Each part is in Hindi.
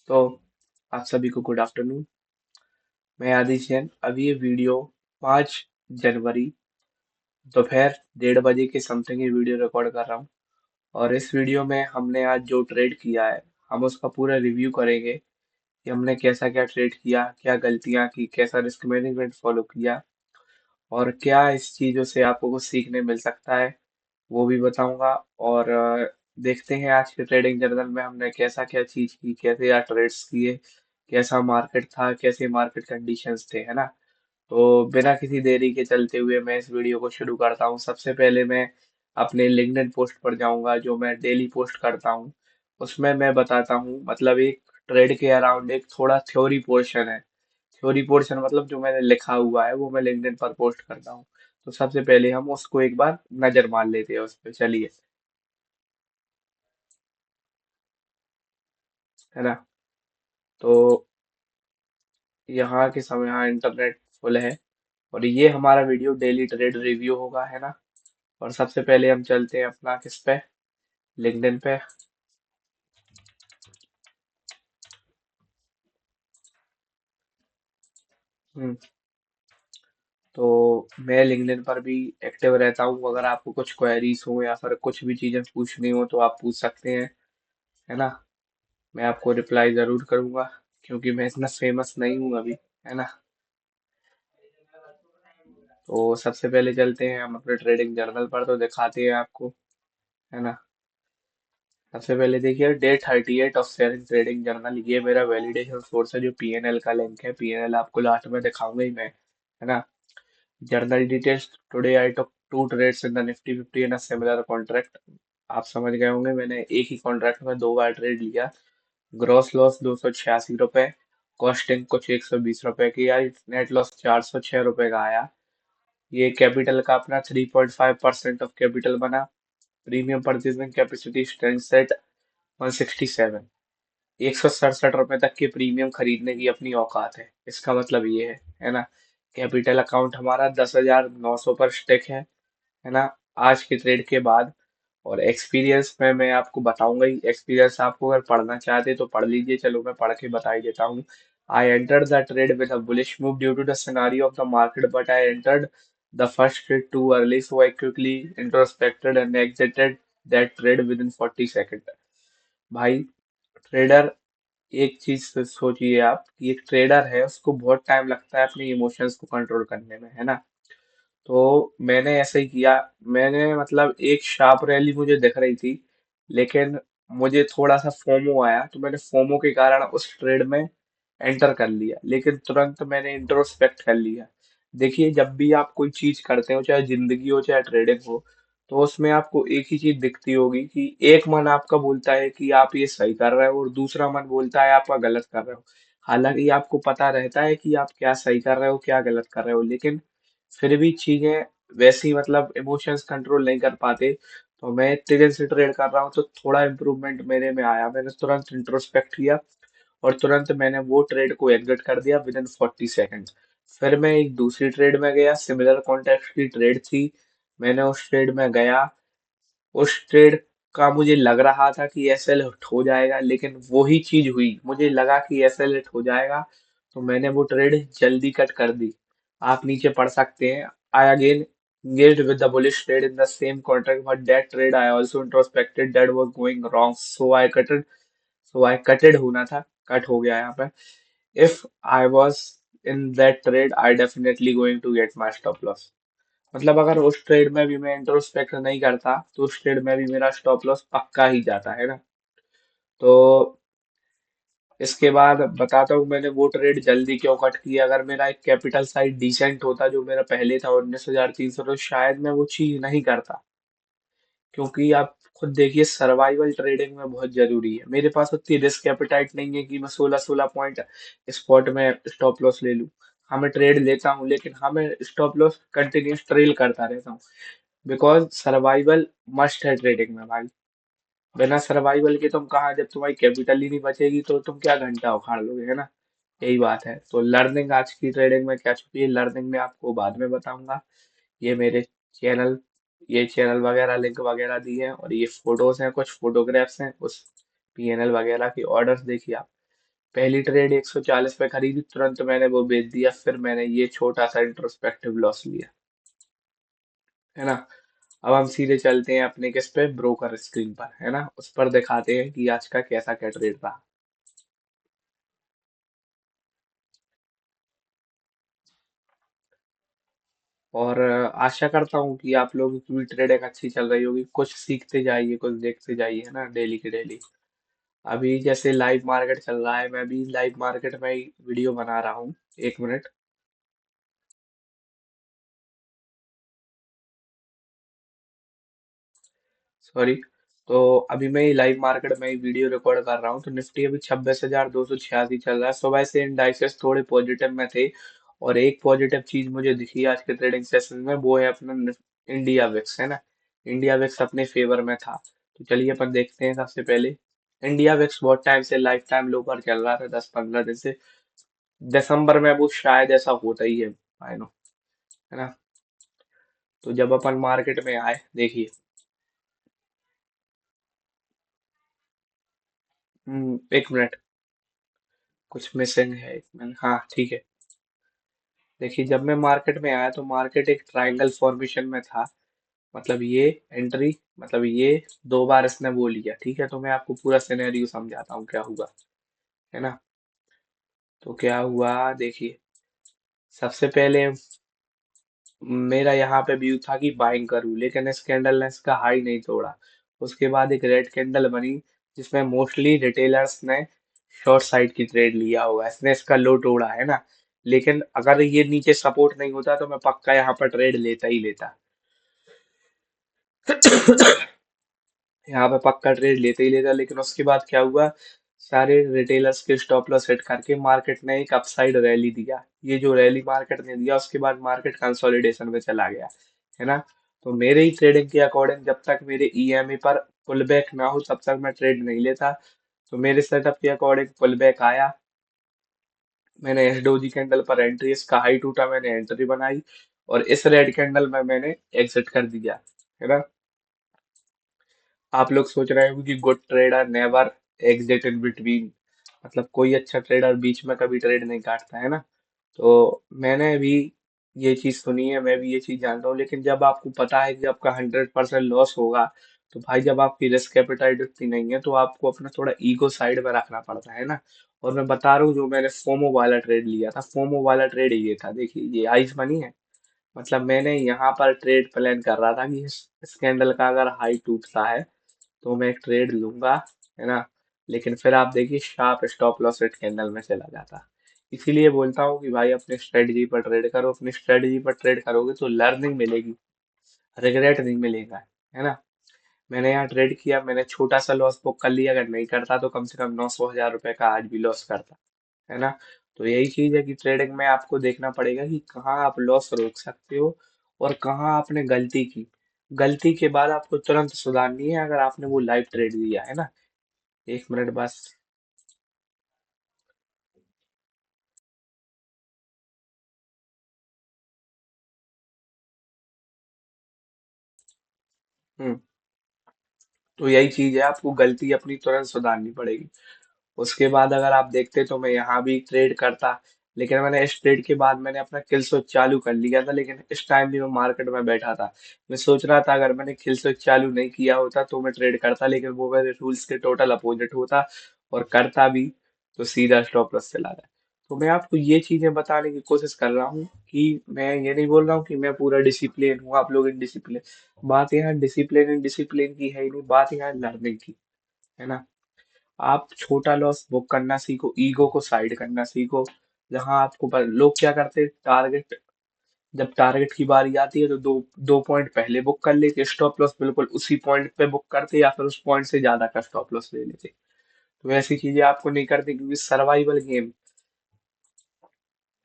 तो आप सभी को गुड आफ्टरनून। मैं आदिश जैन। अभी ये वीडियो 5 जनवरी दोपहर 1:30 के समथिंग ये वीडियो रिकॉर्ड कर रहा हूँ। और इस वीडियो में हमने आज जो ट्रेड किया है हम उसका पूरा रिव्यू करेंगे कि हमने कैसा क्या ट्रेड किया, क्या गलतियां की, कैसा रिस्क मैनेजमेंट फॉलो किया और क्या इस चीजों से आपको कुछ सीखने मिल सकता है वो भी बताऊंगा। और देखते हैं आज के ट्रेडिंग जर्नल में हमने कैसा क्या चीज की, कैसे यार ट्रेड्स किए, कैसा मार्केट था, कैसे मार्केट कंडीशंस थे, है ना। तो बिना किसी देरी के चलते हुए मैं इस वीडियो को शुरू करता हूँ। सबसे पहले मैं अपने लिंक्डइन पोस्ट पर जाऊंगा जो मैं डेली पोस्ट करता हूँ। उसमें मैं बताता हूँ, मतलब एक ट्रेड के अराउंड एक थोड़ा थ्योरी पोर्शन है। थ्योरी पोर्शन मतलब जो मैंने लिखा हुआ है वो मैं लिंक्डइन पर पोस्ट करता हूँ। तो सबसे पहले हम उसको एक बार नजर मार लेते हैं उस पर, चलिए, है ना। तो यहाँ के समय यहाँ इंटरनेट फुल है और ये हमारा वीडियो डेली ट्रेड रिव्यू होगा, है ना। और सबसे पहले हम चलते हैं अपना किस पे, लिंक्डइन पे। हम्म, तो मैं लिंक्डइन पर भी एक्टिव रहता हूँ। अगर आपको कुछ क्वेरीज हो या फिर कुछ भी चीजें पूछनी हो तो आप पूछ सकते हैं, है ना। मैं आपको रिप्लाई जरूर करूंगा क्योंकि मैं इतना फेमस नहीं हूँ अभी, है ना। तो सबसे पहले चलते हैं हम अपने ट्रेडिंग जर्नल पर, तो दिखाते हैं आपको, है ना। सबसे पहले देखिए day 38 of sharing trading journal, ये मेरा वैलिडेशन सोर्स है जो पीएनएल का लिंक है। पीएनएल आपको लास्ट में दिखाऊंगा ही मैं, है ना। Journal details, today I took 2 trades in the Nifty 50 in a similar contract. आप समझ गए होंगे मैंने एक ही कॉन्ट्रैक्ट में 2 बार ट्रेड लिया। ग्रॉस लॉस 286 रुपए, कॉस्टिंग कुछ 120 रुपए की आई, नेट लॉस 406 रुपए का आया। ये कैपिटल का अपना 3.5% ऑफ कैपिटल बना। Premium purchasing capacity stands eight 167। 167 रुपए तक के प्रीमियम खरीदने की अपनी औकात है, इसका मतलब ये है ना। कैपिटल अकाउंट हमारा 10,900 पर स्टिक है ना, आज के ट्रेड के बाद। और एक्सपीरियंस में मैं आपको बताऊंगा ही, एक्सपीरियंस आपको अगर पढ़ना चाहते तो पढ़ लीजिए, चलो मैं पढ़ के बता ही देता हूँ। I entered the trade with a bullish move due to the scenario of the market, but I entered the first trade too early, so I quickly introspected and exited that trade within 40 second. भाई, ट्रेडर, एक चीज सोचिए आप कि एक ट्रेडर है उसको बहुत टाइम लगता है अपने इमोशंस को कंट्रोल करने में, है ना। तो मैंने ऐसे ही किया। मैंने मतलब एक शार्प रैली मुझे दिख रही थी, लेकिन मुझे थोड़ा सा फोमो आया तो मैंने फोमो के कारण उस ट्रेड में एंटर कर लिया, लेकिन तुरंत मैंने इंट्रोस्पेक्ट कर लिया। देखिए, जब भी आप कोई चीज करते हो, चाहे जिंदगी हो चाहे ट्रेडिंग हो, तो उसमें आपको एक ही चीज दिखती होगी कि एक मन आपका बोलता है कि आप ये सही कर रहे हो और दूसरा मन बोलता है आप गलत कर रहे हो। हालांकि आपको पता रहता है कि आप क्या सही कर रहे हो क्या गलत कर रहे हो, लेकिन फिर भी चीजें वैसी, मतलब इमोशंस कंट्रोल नहीं कर पाते। तो मैं इतने दिन से ट्रेड कर रहा हूँ तो थोड़ा इम्प्रूवमेंट मेरे में आया। मैंने तुरंत इंट्रोस्पेक्ट किया और तुरंत मैंने वो ट्रेड को एग्जिट कर दिया विद इन 40 सेकेंड। फिर मैं एक दूसरी ट्रेड में गया, सिमिलर कॉन्टेक्स्ट की ट्रेड थी। मैंने उस ट्रेड में गया। उस ट्रेड का मुझे लग रहा था कि एसएल हिट हो जाएगा, लेकिन वही चीज हुई। मुझे लगा कि एसएल हिट हो जाएगा तो मैंने वो ट्रेड जल्दी कट कर दी। आप नीचे पढ़ सकते हैं, I again engaged with the bullish trade in the same contract, but that trade I also introspected that was going wrong, so I cutted होना था, कट हो गया यहाँ पे। If I was in that trade, I definitely going to get my stop loss। मतलब अगर उस ट्रेड में भी मैं इंट्रोस्पेक्ट नहीं करता तो उस ट्रेड में भी मेरा स्टॉप लॉस पक्का ही जाता, है ना। तो इसके बाद बताता हूँ मैंने वो ट्रेड जल्दी क्यों कट किया। अगर मेरा एक कैपिटल साइज डिसेंट होता जो मेरा पहले था 19,300, तो शायद मैं वो चीज नहीं करता। क्योंकि आप खुद देखिए, सर्वाइवल ट्रेडिंग में बहुत जरूरी है। मेरे पास उतनी रिस्क एपिटाइट नहीं है कि मैं 16-16 पॉइंट स्पॉट में स्टॉप लॉस ले लूं। हाँ, मैं ट्रेड लेता हूँ लेकिन हाँ, मैं स्टॉप लॉस कंटिन्यूस ट्रेल करता रहता हूँ। बिकॉज सर्वाइवल मस्ट है ट्रेडिंग में भाई। बिना सर्वाइवल के तुम कहाँ, जब तुम्हारी कैपिटल ही नहीं बचेगी तो तुम क्या घंटा उखाड़ लोगे, है ना। यही बात है। तो लर्निंग आज की ट्रेडिंग में क्या छुपी है, लर्निंग में आपको बाद में बताऊंगा। ये मेरे चैनल ये चैनल वगैरह लिंक वगैरह दी है और ये फोटोज हैं, कुछ फोटोग्राफ्स हैं उस पीएनएल वगैरह की। ऑर्डर्स देखिए आप, पहली ट्रेड 140 पे खरीदी, तुरंत मैंने वो बेच दिया, फिर मैंने ये छोटा सा इंट्रोस्पेक्टिव लॉस लिया, है ना। अब हम सीधे चलते हैं अपने किस पे, ब्रोकर स्क्रीन पर, है ना, उस पर दिखाते हैं कि आज का कैसा क्या ट्रेड रहा। और आशा करता हूँ कि आप लोगों की भी ट्रेडिंग अच्छी चल रही होगी, कुछ सीखते जाइए, कुछ देखते जाइए, है ना, डेली के डेली। अभी जैसे लाइव मार्केट चल रहा है, मैं भी लाइव मार्केट में ही वीडियो बना रहा हूँ। 1 मिनट। सॉरी। तो अभी मैं लाइव मार्केट में ही वीडियो रिकॉर्ड कर रहा हूँ, तो निफ्टी अभी 26,286 चल रहा है। सुबह से इंडाइसेस थोड़े पॉजिटिव में थे, और एक पॉजिटिव चीज मुझे दिखी आज के ट्रेडिंग सेशन में, वो है अपना इंडिया विक्स, है ना। इंडिया विक्स अपने फेवर में था। तो चलिए अपन देखते हैं सबसे पहले। इंडिया विक्स बहुत टाइम से लाइफ टाइम लो पर चल रहा था, 10-15 दिन से। दिसंबर में वो शायद ऐसा होता ही है, आई नो, है ना। तो जब अपन मार्केट में आए, देखिए। 1 मिनट। कुछ मिसिंग है, 1 मिनट, हाँ ठीक है। देखिए, जब मैं मार्केट में आया तो मार्केट एक ट्रायंगल फॉर्मेशन में था। मतलब ये एंट्री, मतलब ये 2 बार इसने वो लिया, ठीक है। तो मैं आपको पूरा सिनेरियो समझाता हूँ क्या हुआ, है ना। तो क्या हुआ, देखिए। सबसे पहले मेरा यहाँ पे व्यू था कि बाइंग करूँ, लेकिन इस कैंडल ने इसका हाई नहीं तोड़ा। उसके बाद एक रेड कैंडल बनी, जिसमें मोस्टली रिटेलर्स ने शॉर्ट साइड की ट्रेड लिया होगा, इसने इसका लो तोड़ा, है ना। लेकिन अगर ये नीचे सपोर्ट नहीं होता तो मैं पक्का यहाँ पर ट्रेड लेता ही लेता। यहाँ पे पक्का ट्रेड लेते ही लेता, लेकिन उसके बाद क्या हुआ, सारे रिटेलर्स के स्टॉप लॉस हिट करके मार्केट ने एक अपसाइड रैली दिया। ये जो रैली मार्केट ने दिया, उसके बाद मार्केट कंसोलिडेशन में चला गया, है ना। तो मेरे ही ट्रेडिंग के अकॉर्डिंग जब तक मेरे ईएमए पर पुल बैक ना हो तब तक मैं ट्रेड नहीं लेता। तो मेरे सेटअप के अकॉर्डिंग पुल बैक आया, मैंने एस डोजी कैंडल पर एंट्री, इसका हाई टूटा, मैंने एंट्री बनाई, और इस रेड कैंडल में मैंने एग्जिट कर दिया, है ना। आप लोग सोच रहे हो कि good trader never exit in between, मतलब कोई अच्छा ट्रेडर बीच में कभी ट्रेड नहीं काटता, है ना। तो मैंने भी ये चीज सुनी है, मैं भी ये चीज जानता हूँ, लेकिन जब आपको पता है कि आपका 100% लॉस होगा, तो भाई जब आपकी रिस्क एपेटाइट उतनी नहीं है तो आपको अपना थोड़ा ईगो साइड में रखना पड़ता है ना। और मैं बता रहा हूँ, जो मैंने फोमो वाला ट्रेड लिया था, फोमो वाला ट्रेड ये था, देखिए ये आइस मनी है। मतलब मैंने यहाँ पर ट्रेड प्लान कर रहा था कि इस कैंडल का अगर हाई टूटता है तो मैं एक ट्रेड लूंगा, है ना। लेकिन फिर आप देखिए, sharp stop loss rate candle में चला जाता। इसीलिए बोलता हूँ कि भाई अपनी स्ट्रेटजी पर ट्रेड करो, अपनी स्ट्रेटजी पर ट्रेड करोगे तो लर्निंग मिलेगी, रिग्रेट नहीं मिलेगा, है ना। मैंने यहाँ ट्रेड किया, मैंने छोटा सा लॉस बुक कर लिया, अगर नहीं करता तो कम से कम 900,000 रुपए का आज भी लॉस करता, है ना। तो यही चीज है कि ट्रेडिंग में आपको देखना पड़ेगा कि कहाँ आप लॉस रोक सकते हो, और कहाँ आपने गलती की। गलती के बाद आपको तुरंत सुधारनी है, अगर आपने वो लाइव ट्रेड दिया, है ना। 1 मिनट बस। हम्म। तो यही चीज है, आपको गलती अपनी तुरंत सुधारनी पड़ेगी। उसके बाद अगर आप देखते तो मैं यहाँ भी ट्रेड करता, लेकिन मैंने इस ट्रेड के बाद मैंने अपना किल स्विच चालू कर लिया था, लेकिन इस टाइम भी मैं मार्केट में बैठा था। मैं सोच रहा था अगर मैंने किल स्विच चालू नहीं किया होता तो मैं ट्रेड करता, लेकिन वो मेरे रूल्स के टोटल अपोजिट होता, और करता भी तो सीधा स्टॉप लॉस चला जाए। तो मैं आपको ये चीजें बताने की कोशिश कर रहा हूँ कि मैं ये नहीं बोल रहा हूँ कि मैं पूरा डिसिप्लिन हूँ, आप लोग इनडिसिप्लिन। बात यहाँ डिसिप्लिन इनडिसिप्लिन की है ही नहीं, बात यहाँ लर्निंग की, है ना। आप छोटा लॉस बुक करना सीखो, ईगो को साइड करना सीखो। जहां आपको पर लोग क्या करते हैं, टारगेट, जब टारगेट की बारी आती है तो दो दो पॉइंट पहले बुक कर लेते, स्टॉप लॉस बिल्कुल उसी पॉइंट पे बुक करते, या फिर उस पॉइंट से ज्यादा का स्टॉप लॉस ले लेते। तो ऐसी चीजें आपको नहीं करनी, क्योंकि सर्वाइवल गेम।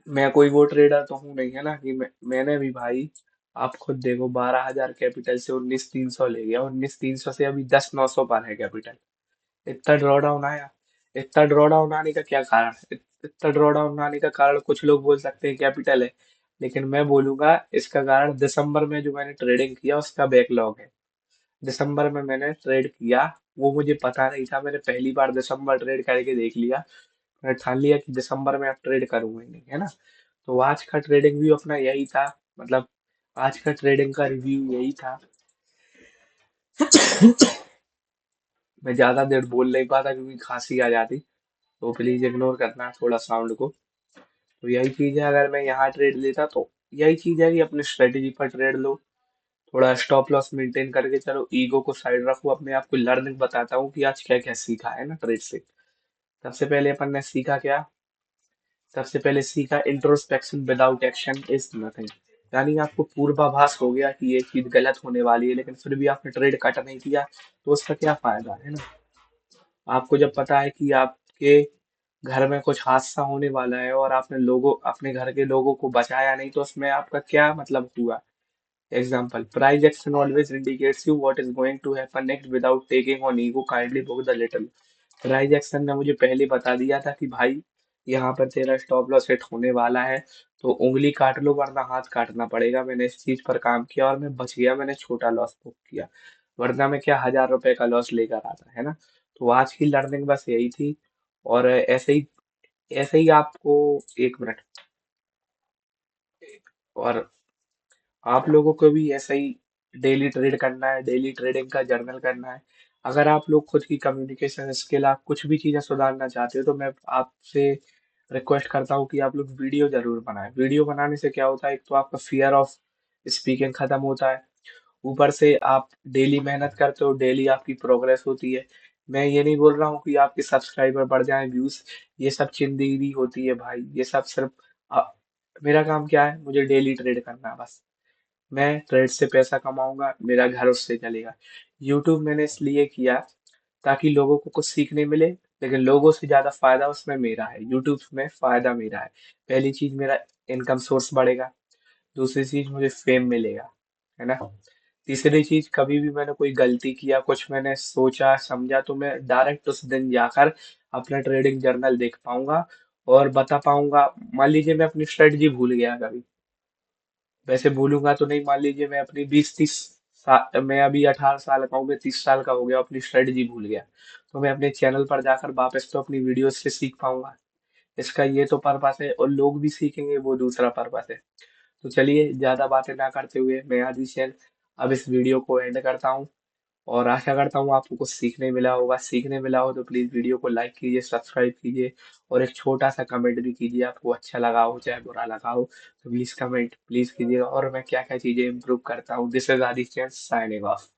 मैं कोई वो ट्रेडर तो हूँ नहीं, है ना, कि मैंने भी भाई, आप खुद देखो, 12,000 कैपिटल से 19,300 ले गया, 19,300 से अभी 10,900 पर है कैपिटल। इतना ड्रॉ डाउन आया। इतना ड्रॉ डाउन आने का क्या कारण है, इतना ड्रॉ डाउन आने का कारण कुछ लोग बोल सकते हैं कैपिटल है, लेकिन मैं बोलूंगा इसका कारण दिसंबर में जो मैंने ट्रेडिंग किया उसका बैकलॉग है। दिसंबर में मैंने ट्रेड किया, वो मुझे पता नहीं था, मैंने पहली बार दिसंबर ट्रेड करके देख लिया। मैंने ठान लिया कि दिसंबर में अब ट्रेड करूंगा ही नहीं, है ना। तो आज का ट्रेडिंग व्यू अपना यही था, मतलब आज का ट्रेडिंग का रिव्यू यही था। मैं ज्यादा देर बोल नहीं पाता क्योंकि खांसी आ जाती, तो प्लीज इग्नोर करना थोड़ा साउंड को। तो यही चीज है, अगर मैं यहाँ ट्रेड लेता तो यही चीज है कि अपनी स्ट्रेटेजी पर ट्रेड लो, थोड़ा स्टॉप लॉस मेंटेन करके चलो, ईगो को साइड रखो, अपने आप को लर्निंग बताता हूँ कि आज क्या क्या सीखा है ना ट्रेड से। सबसे पहले अपन ने सीखा क्या, सबसे पहले सीखा introspection without action is nothing. यानी आपको पूर्वाभास हो गया कि ये चीज गलत होने वाली है, लेकिन फिर भी आपने ट्रेड कट नहीं किया, तो उसका क्या फायदा है ना। आपको जब पता है कि आपके घर में कुछ हादसा होने वाला है और आपने लोगों अपने घर के लोगों को बचाया नहीं, तो उसमें आपका क्या मतलब हुआ। Example, price action always indicates you what is going to happen next without taking on ego, kindly book the little। Price action ने मुझे पहले बता दिया था कि भाई यहाँ पर तेरा स्टॉप लॉस हिट होने वाला है, तो उंगली काट लो वरना हाथ काटना पड़ेगा। मैंने इस चीज पर काम किया और मैं बच गया, मैंने छोटा लॉस बुक किया, वरना मैं क्या 1000 रुपए का लॉस लेकर आता, है ना। तो आज की लर्निंग बस यही थी। और ऐसे ही आपको, एक मिनट, और आप लोगों को भी ऐसा ही डेली ट्रेड करना है, डेली ट्रेडिंग का जर्नल करना है। अगर आप लोग खुद की कम्युनिकेशन स्किल, आप कुछ भी चीजें सुधारना चाहते हो, तो मैं आपसे रिक्वेस्ट करता हूँ कि आप लोग वीडियो जरूर बनाएं। वीडियो बनाने से क्या होता है, एक तो आपका फियर ऑफ स्पीकिंग खत्म होता है, ऊपर से आप डेली मेहनत करते हो, डेली आपकी प्रोग्रेस होती है। मैं ये नहीं बोल रहा हूँ कि आपके सब्सक्राइबर बढ़ जाएं, व्यूज, ये सब चिंदीगी होती है भाई, ये सब सिर्फ आ, मेरा काम क्या है, मुझे डेली ट्रेड करना है बस। मैं ट्रेड से पैसा कमाऊंगा, मेरा घर उससे चलेगा। यूट्यूब मैंने इसलिए किया ताकि लोगों को कुछ सीखने मिले, लेकिन लोगों से ज्यादा फायदा उसमें मेरा है, यूट्यूब में फायदा मेरा है। पहली चीज, मेरा इनकम सोर्स बढ़ेगा। दूसरी चीज, मुझे फेम मिलेगा, है ना। तीसरी चीज, कभी भी मैंने कोई गलती किया, कुछ मैंने सोचा समझा, तो मैं डायरेक्ट उस दिन जाकर अपना ट्रेडिंग जर्नल देख पाऊंगा और बता पाऊंगा। मान लीजिए मैं अपनी स्ट्रेटजी भूल गया कभी, वैसे भूलूंगा तो नहीं, मान लीजिए मैं अपनी 20-30 साल, मैं अभी 18 साल का हूँ, मैं 30 साल का हो गया, अपनी स्ट्रेटजी भूल गया, तो मैं अपने चैनल पर जाकर वापस तो अपनी वीडियो से सीख पाऊंगा। इसका ये तो पर्पस है, और लोग भी सीखेंगे, वो दूसरा पर्पस है। तो चलिए, ज्यादा बातें ना करते हुए मैं आदिशेर अब इस वीडियो को एंड करता हूँ, और आशा करता हूँ आपको कुछ सीखने मिला होगा। सीखने मिला हो तो प्लीज वीडियो को लाइक कीजिए, सब्सक्राइब कीजिए, और एक छोटा सा कमेंट भी कीजिए, आपको अच्छा लगा हो चाहे बुरा लगा हो, तो प्लीज कमेंट प्लीज कीजिएगा, और मैं क्या क्या चीजें इम्प्रूव करता हूँ। This is Aditya signing off.